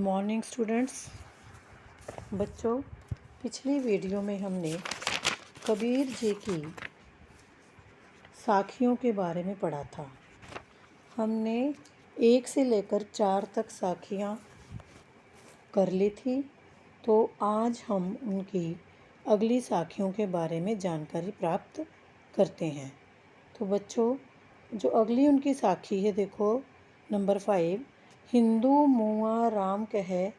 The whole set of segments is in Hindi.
Morning students. बच्चों, पिछली वीडियो में हमने कबीर जी की साखियों के बारे में पढ़ा था। हमने 1 से लेकर 4 तक साखियाँ कर ली थी। तो आज हम उनकी अगली साखियों के बारे में जानकारी प्राप्त करते हैं। तो बच्चों, जो अगली उनकी साखी है, देखो नंबर 5। हिंदू मुआ राम कहे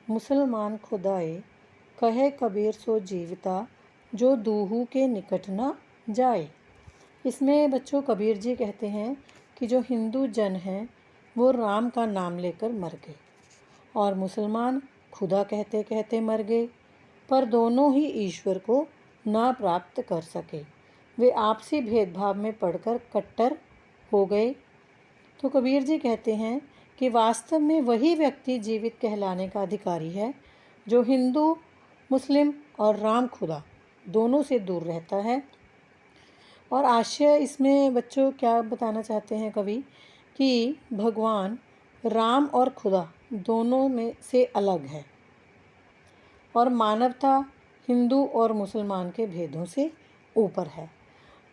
मुसलमान खुदाए, कहे कबीर सो जीवता जो दूहू के निकट न जाए। इसमें बच्चों कबीर जी कहते हैं कि जो हिंदू जन हैं वो राम का नाम लेकर मर गए और मुसलमान खुदा कहते कहते मर गए, पर दोनों ही ईश्वर को ना प्राप्त कर सके। वे आपसी भेदभाव में पड़कर कट्टर हो गए। तो कबीर जी कहते हैं कि वास्तव में वही व्यक्ति जीवित कहलाने का अधिकारी है जो हिंदू, मुस्लिम और राम खुदा दोनों से दूर रहता है। और आशय इसमें बच्चों क्या बताना चाहते हैं कवि कि भगवान राम और खुदा दोनों में से अलग है और मानवता हिंदू और मुसलमान के भेदों से ऊपर है।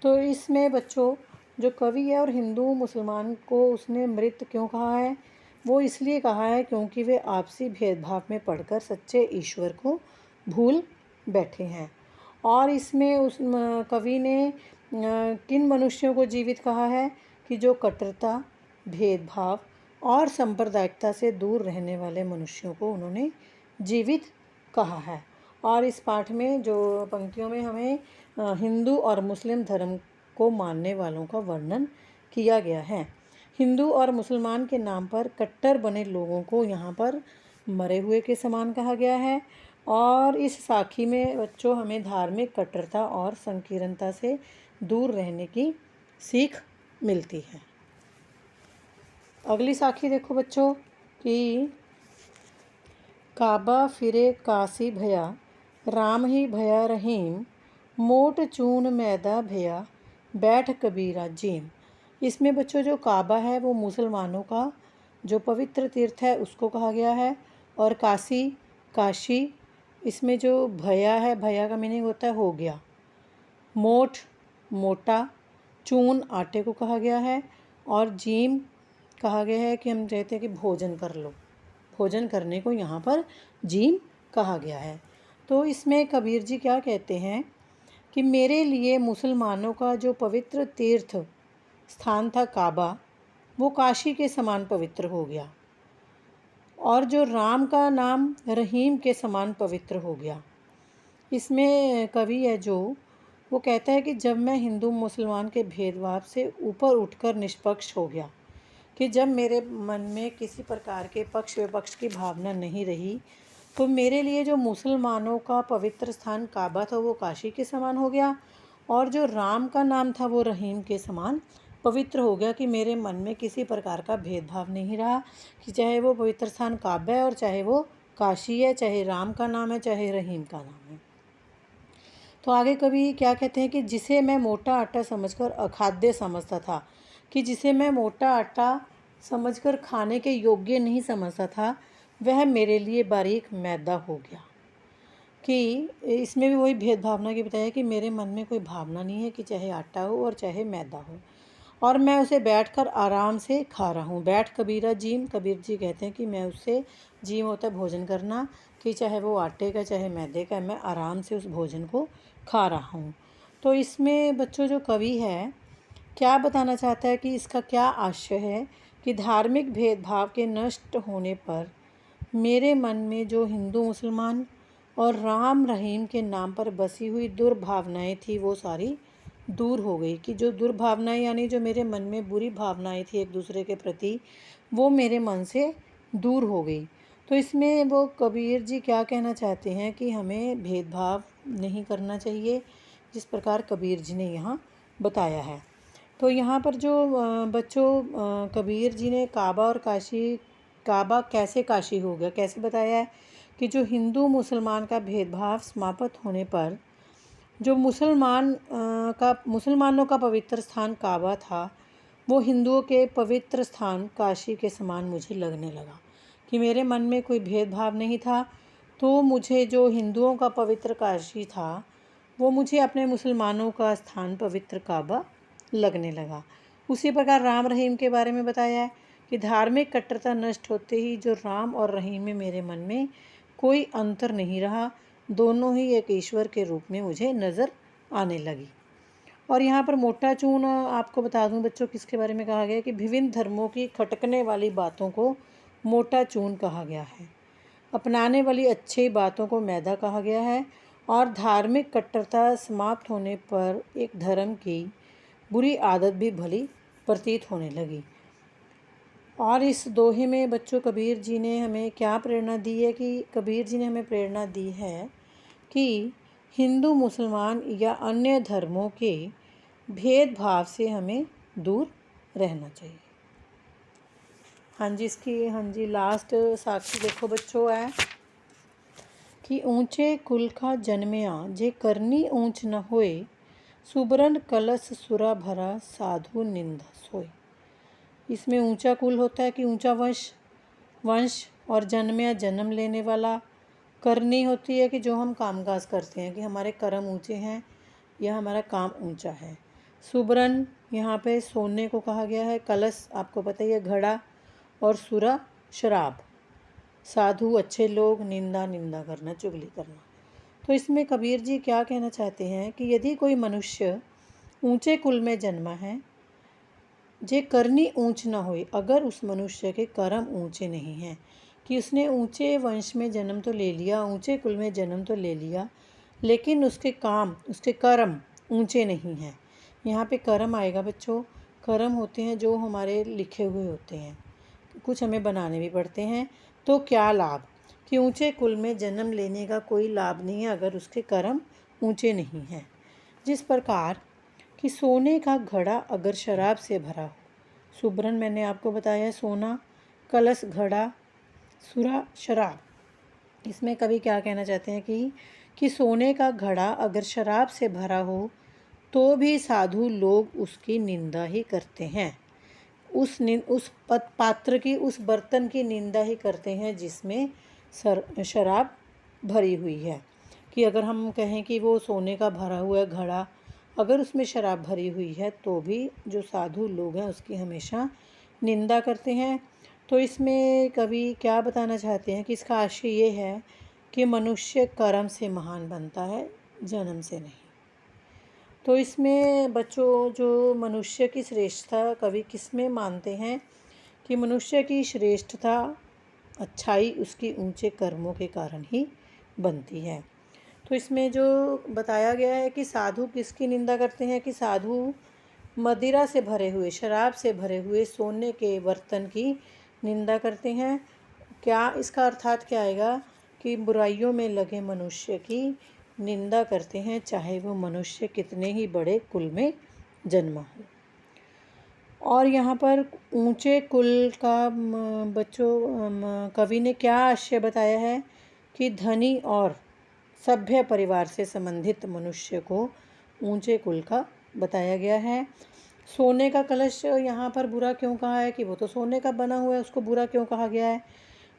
तो इसमें बच्चों जो कवि है और हिंदू मुसलमान को उसने मृत क्यों कहा है, वो इसलिए कहा है क्योंकि वे आपसी भेदभाव में पड़कर सच्चे ईश्वर को भूल बैठे हैं। और इसमें उस कवि ने किन मनुष्यों को जीवित कहा है कि जो कट्टरता, भेदभाव और सांप्रदायिकता से दूर रहने वाले मनुष्यों को उन्होंने जीवित कहा है। और इस पाठ में जो पंक्तियों में हमें हिंदू और मुस्लिम धर्म को मानने वालों का वर्णन किया गया है। हिंदू और मुसलमान के नाम पर कट्टर बने लोगों को यहाँ पर मरे हुए के समान कहा गया है। और इस साखी में बच्चों हमें धार्मिक कट्टरता और संकीर्णता से दूर रहने की सीख मिलती है। अगली साखी देखो बच्चों कि काबा फिरे काशी भया, राम ही भया रहीम, मोट चून मैदा भया, बैठ कबीरा जीम। इसमें बच्चों जो काबा है वो मुसलमानों का जो पवित्र तीर्थ है उसको कहा गया है। और काशी, इसमें जो भया है, भया का मीनिंग होता है हो गया, मोठ मोटा, चून आटे को कहा गया है, और जीम कहा गया है कि हम कहते हैं कि भोजन कर लो, भोजन करने को यहाँ पर जीम कहा गया है। तो इसमें कबीर जी क्या कहते हैं कि मेरे लिए मुसलमानों का जो पवित्र तीर्थ स्थान था काबा, वो काशी के समान पवित्र हो गया, और जो राम का नाम रहीम के समान पवित्र हो गया। इसमें कवि है जो वो कहता है कि जब मैं हिंदू मुसलमान के भेदभाव से ऊपर उठकर निष्पक्ष हो गया, कि जब मेरे मन में किसी प्रकार के पक्ष विपक्ष की भावना नहीं रही, तो मेरे लिए जो मुसलमानों का पवित्र स्थान काबा था वो काशी के समान हो गया, और जो राम का नाम था वो रहीम के समान पवित्र हो गया, कि मेरे मन में किसी प्रकार का भेदभाव नहीं रहा कि चाहे वो पवित्र स्थान काबा है और चाहे वो काशी है, चाहे राम का नाम है चाहे रहीम का नाम है। तो आगे कवि क्या कहते हैं कि जिसे मैं मोटा आटा समझकर अखाद्य समझता था, कि जिसे मैं मोटा आटा समझकर खाने के योग्य नहीं समझता था, वह मेरे लिए बारीक मैदा हो गया। कि इसमें भी वही भेदभावना की बताया कि मेरे मन में कोई भावना नहीं है कि चाहे आटा हो और चाहे मैदा हो, और मैं उसे बैठकर आराम से खा रहा हूँ। बैठ कबीरा जीम, कबीर जी कहते हैं कि मैं उससे, जीम होता है भोजन करना, कि चाहे वो आटे का चाहे मैदे का, मैं आराम से उस भोजन को खा रहा हूँ। तो इसमें बच्चों जो कवि है क्या बताना चाहता है कि इसका क्या आशय है कि धार्मिक भेदभाव के नष्ट होने पर मेरे मन में जो हिंदू मुसलमान और राम रहीम के नाम पर बसी हुई दुर्भावनाएं थी वो सारी दूर हो गई। कि जो दुर्भावनाएं यानी जो मेरे मन में बुरी भावनाएं थी एक दूसरे के प्रति, वो मेरे मन से दूर हो गई। तो इसमें वो कबीर जी क्या कहना चाहते हैं कि हमें भेदभाव नहीं करना चाहिए, जिस प्रकार कबीर जी ने यहाँ बताया है। तो यहाँ पर जो बच्चों कबीर जी ने काबा और काशी, काबा कैसे काशी हो गया कैसे बताया है कि जो हिंदू मुसलमान का भेदभाव समाप्त होने पर जो मुसलमानों का पवित्र स्थान काबा था वो हिंदुओं के पवित्र स्थान काशी के समान मुझे लगने लगा, कि मेरे मन में कोई भेदभाव नहीं था, तो मुझे जो हिंदुओं का पवित्र काशी था वो मुझे अपने मुसलमानों का स्थान पवित्र काबा लगने लगा। उसी प्रकार राम रहीम के बारे में बताया है कि धार्मिक कट्टरता नष्ट होते ही जो राम और रहीम में मेरे मन में कोई अंतर नहीं रहा, दोनों ही एक ईश्वर के रूप में मुझे नज़र आने लगी। और यहाँ पर मोटा चून आपको बता दूं बच्चों किसके बारे में कहा गया है कि विभिन्न धर्मों की खटकने वाली बातों को मोटा चून कहा गया है, अपनाने वाली अच्छी बातों को मैदा कहा गया है, और धार्मिक कट्टरता समाप्त होने पर एक धर्म की बुरी आदत भी भली प्रतीत होने लगी। और इस दोहे में बच्चों कबीर जी ने हमें क्या प्रेरणा दी है कि कबीर जी ने हमें प्रेरणा दी है कि हिंदू मुसलमान या अन्य धर्मों के भेदभाव से हमें दूर रहना चाहिए। हाँ जी लास्ट साक्षी देखो बच्चों है कि ऊंचे कुल का जन्मया जे करनी ऊंच न होए, सुबरन कलश सुरा भरा साधु निंदा सोए। इसमें ऊंचा कुल होता है कि ऊंचा वंश और जन्मया जन्म लेने वाला, करनी होती है कि जो हम कामकाज करते हैं कि हमारे कर्म ऊंचे हैं या हमारा काम ऊंचा है। सुबरन यहाँ पे सोने को कहा गया है, कलश आपको पता ही है घड़ा, और सुरा शराब, साधु अच्छे लोग, निंदा करना चुगली करना। तो इसमें कबीर जी क्या कहना चाहते हैं कि यदि कोई मनुष्य ऊंचे कुल में जन्मा है, जे करनी ऊंच ना होए, अगर उस मनुष्य के कर्म ऊंचे नहीं हैं, कि उसने ऊंचे वंश में जन्म तो ले लिया, ऊंचे कुल में जन्म तो ले लिया, लेकिन उसके काम उसके कर्म ऊंचे नहीं हैं। यहाँ पे कर्म आएगा बच्चों, कर्म होते हैं जो हमारे लिखे हुए होते हैं, कुछ हमें बनाने भी पड़ते हैं। तो क्या लाभ कि ऊंचे कुल में जन्म लेने का कोई लाभ नहीं है अगर उसके कर्म ऊंचे नहीं हैं। जिस प्रकार कि सोने का घड़ा अगर शराब से भरा हो, सुबरन मैंने आपको बताया सोना, कलश घड़ा, सुरा शराब। इसमें कवि क्या कहना चाहते हैं कि सोने का घड़ा अगर शराब से भरा हो तो भी साधु लोग उसकी निंदा ही करते हैं, उस पात्र की, उस बर्तन की निंदा ही करते हैं जिसमें शराब भरी हुई है। कि अगर हम कहें कि वो सोने का भरा हुआ घड़ा अगर उसमें शराब भरी हुई है तो भी जो साधु लोग हैं उसकी हमेशा निंदा करते हैं। तो इसमें कवि क्या बताना चाहते हैं कि इसका आशय ये है कि मनुष्य कर्म से महान बनता है, जन्म से नहीं। तो इसमें बच्चों जो मनुष्य की श्रेष्ठता कवि किस में मानते हैं कि मनुष्य की श्रेष्ठता, अच्छाई उसकी ऊंचे कर्मों के कारण ही बनती है। तो इसमें जो बताया गया है कि साधु किसकी निंदा करते हैं कि साधु मदिरा से भरे हुए, शराब से भरे हुए सोने के बर्तन की निंदा करते हैं। क्या इसका अर्थात क्या आएगा कि बुराइयों में लगे मनुष्य की निंदा करते हैं, चाहे वो मनुष्य कितने ही बड़े कुल में जन्मा हो। और यहाँ पर ऊंचे कुल का बच्चों कवि ने क्या आशय बताया है कि धनी और सभ्य परिवार से संबंधित मनुष्य को ऊंचे कुल का बताया गया है। सोने का कलश यहाँ पर बुरा क्यों कहा है कि वो तो सोने का बना हुआ है, उसको बुरा क्यों कहा गया है?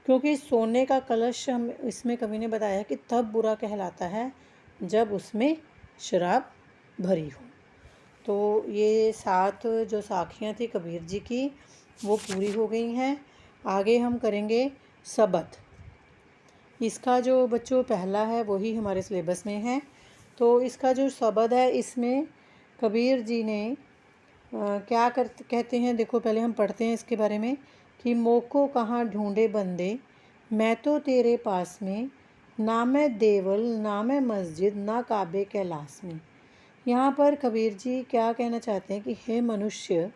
क्योंकि सोने का कलश हम इसमें कवि ने बताया कि तब बुरा कहलाता है जब उसमें शराब भरी हो। तो ये 7 जो साखियाँ थी कबीर जी की वो पूरी हो गई हैं। आगे हम करेंगे सबद। इसका जो बच्चों पहला है वही हमारे सिलेबस में है। तो इसका जो सबद है इसमें कबीर जी ने क्या कहते हैं, देखो पहले हम पढ़ते हैं इसके बारे में कि मोको कहाँ ढूंढे बंदे, मैं तो तेरे पास में, ना मैं देवल ना मैं मस्जिद ना काबे कैलाश में। यहाँ पर कबीर जी क्या कहना चाहते हैं कि हे मनुष्य,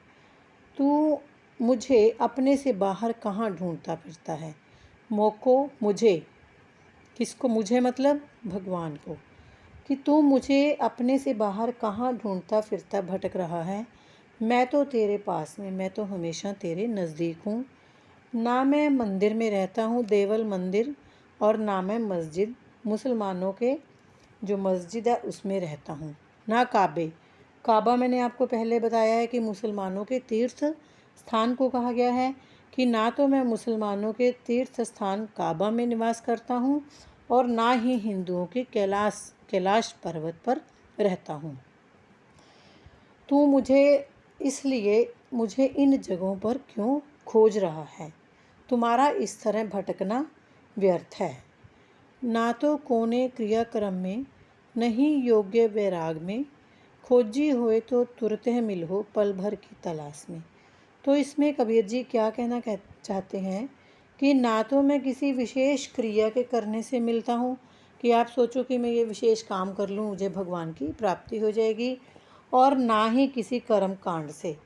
तू मुझे अपने से बाहर कहाँ ढूंढता फिरता है। मोको मुझे, किसको मुझे मतलब भगवान को, कि तू मुझे अपने से बाहर कहाँ ढूंढता फिरता भटक रहा है। मैं तो तेरे पास में, मैं तो हमेशा तेरे नज़दीक हूँ। ना मैं मंदिर में रहता हूँ, देवल मंदिर, और ना मैं मस्जिद, मुसलमानों के जो मस्जिद है उसमें रहता हूँ, ना काबे। काबा मैंने आपको पहले बताया है कि मुसलमानों के तीर्थ स्थान को कहा गया है कि ना तो मैं मुसलमानों के तीर्थ स्थान काबा में निवास करता हूँ और ना ही हिंदुओं के कैलाश पर्वत पर रहता हूँ। तू मुझे इन जगहों पर क्यों खोज रहा है? तुम्हारा इस तरह भटकना व्यर्थ है। ना तो कोने क्रियाक्रम में, नहीं योग्य वैराग में, खोजी हुए तो तुरते मिलो पल भर की तलाश में। तो इसमें कबीर जी क्या कहना चाहते हैं कि ना तो मैं किसी विशेष क्रिया के करने से मिलता हूँ, कि आप सोचो कि मैं ये विशेष काम कर लूँ मुझे भगवान की प्राप्ति हो जाएगी, और ना ही किसी कर्म कांड से।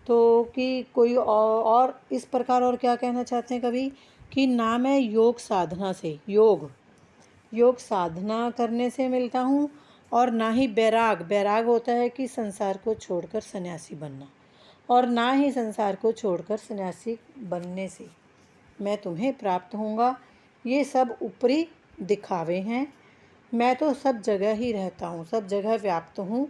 तो कि कोई और इस प्रकार और क्या कहना चाहते हैं कवि कि ना मैं योग साधना से, योग साधना करने से मिलता हूँ, और ना ही बैराग होता है कि संसार को छोड़कर सन्यासी बनना, और ना ही संसार को छोड़कर सन्यासी बनने से मैं तुम्हें प्राप्त होऊंगा। ये सब ऊपरी दिखावे हैं। मैं तो सब जगह ही रहता हूँ, सब जगह व्याप्त हूँ।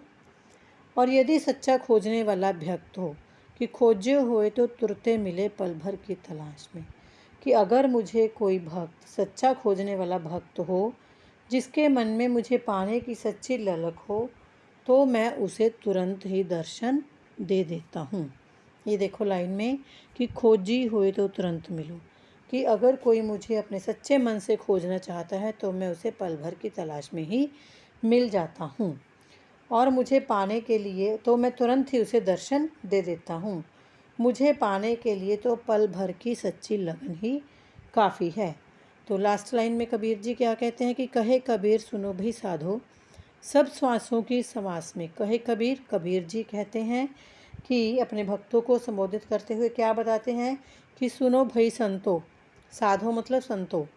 और यदि सच्चा खोजने वाला भक्त हो कि खोजे हुए तो तुरते मिले पल भर की तलाश में, कि अगर मुझे कोई भक्त, सच्चा खोजने वाला भक्त हो, जिसके मन में मुझे पाने की सच्ची ललक हो, तो मैं उसे तुरंत ही दर्शन दे देता हूँ। ये देखो लाइन में कि खोजी हुए तो तुरंत मिलो, कि अगर कोई मुझे अपने सच्चे मन से खोजना चाहता है तो मैं उसे पल भर की तलाश में ही मिल जाता हूँ, और मुझे पाने के लिए तो मैं तुरंत ही उसे दर्शन दे देता हूँ। मुझे पाने के लिए तो पल भर की सच्ची लगन ही काफ़ी है। तो लास्ट लाइन में कबीर जी क्या कहते हैं कि कहे कबीर सुनो भी साधो, सब श्वासों की समास में। कहे कबीर, कबीर जी कहते हैं कि अपने भक्तों को संबोधित करते हुए क्या बताते हैं कि सुनो भई संतो, साधो मतलब संतो,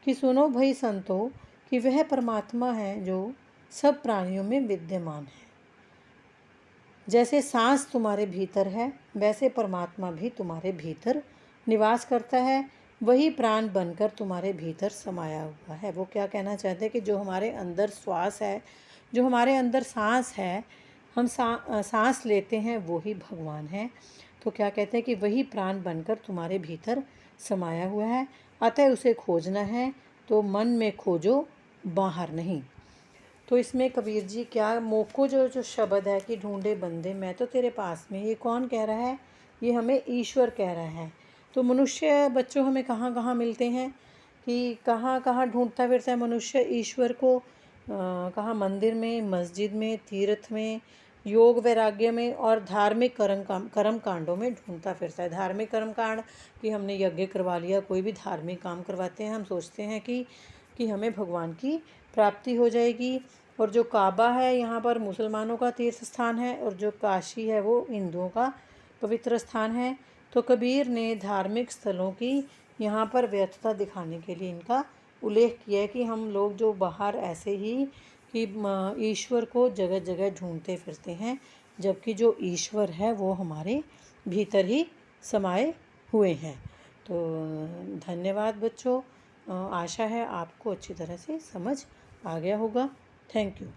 कि सुनो भई संतो कि वह परमात्मा है जो सब प्राणियों में विद्यमान है। जैसे सांस तुम्हारे भीतर है, वैसे परमात्मा भी तुम्हारे भीतर निवास करता है। वही प्राण बनकर तुम्हारे भीतर समाया हुआ है। वो क्या कहना चाहते हैं कि जो हमारे अंदर श्वास है, जो हमारे अंदर सांस है, हम सांस लेते हैं, वो ही भगवान है। तो क्या कहते हैं कि वही प्राण बनकर तुम्हारे भीतर समाया हुआ है। अतः उसे खोजना है तो मन में खोजो, बाहर नहीं। तो इसमें कबीर जी क्या मोको जो शब्द है कि ढूंढे बंदे मैं तो तेरे पास में, ये कौन कह रहा है? ये हमें ईश्वर कह रहा है। तो मनुष्य बच्चों हमें कहाँ कहाँ मिलते हैं, कि कहाँ कहाँ ढूंढता फिरता है मनुष्य ईश्वर को? कहाँ? मंदिर में, मस्जिद में, तीर्थ में, योग वैराग्य में, और धार्मिक कर्म कांडों में ढूंढता फिरता है। धार्मिक कर्म कांड कि हमने यज्ञ करवा लिया, कोई भी धार्मिक काम करवाते हैं, हम सोचते हैं कि हमें भगवान की प्राप्ति हो जाएगी। और जो काबा है यहाँ पर मुसलमानों का तीर्थ स्थान है, और जो काशी है वो हिंदुओं का पवित्र स्थान है। तो कबीर ने धार्मिक स्थलों की यहाँ पर व्यर्थता दिखाने के लिए इनका उल्लेख किया है कि हम लोग जो बाहर ऐसे ही कि ईश्वर को जगह जगह ढूंढते फिरते हैं, जबकि जो ईश्वर है वो हमारे भीतर ही समाये हुए हैं। तो धन्यवाद बच्चों। आशा है आपको अच्छी तरह से समझ आ गया होगा। Thank you.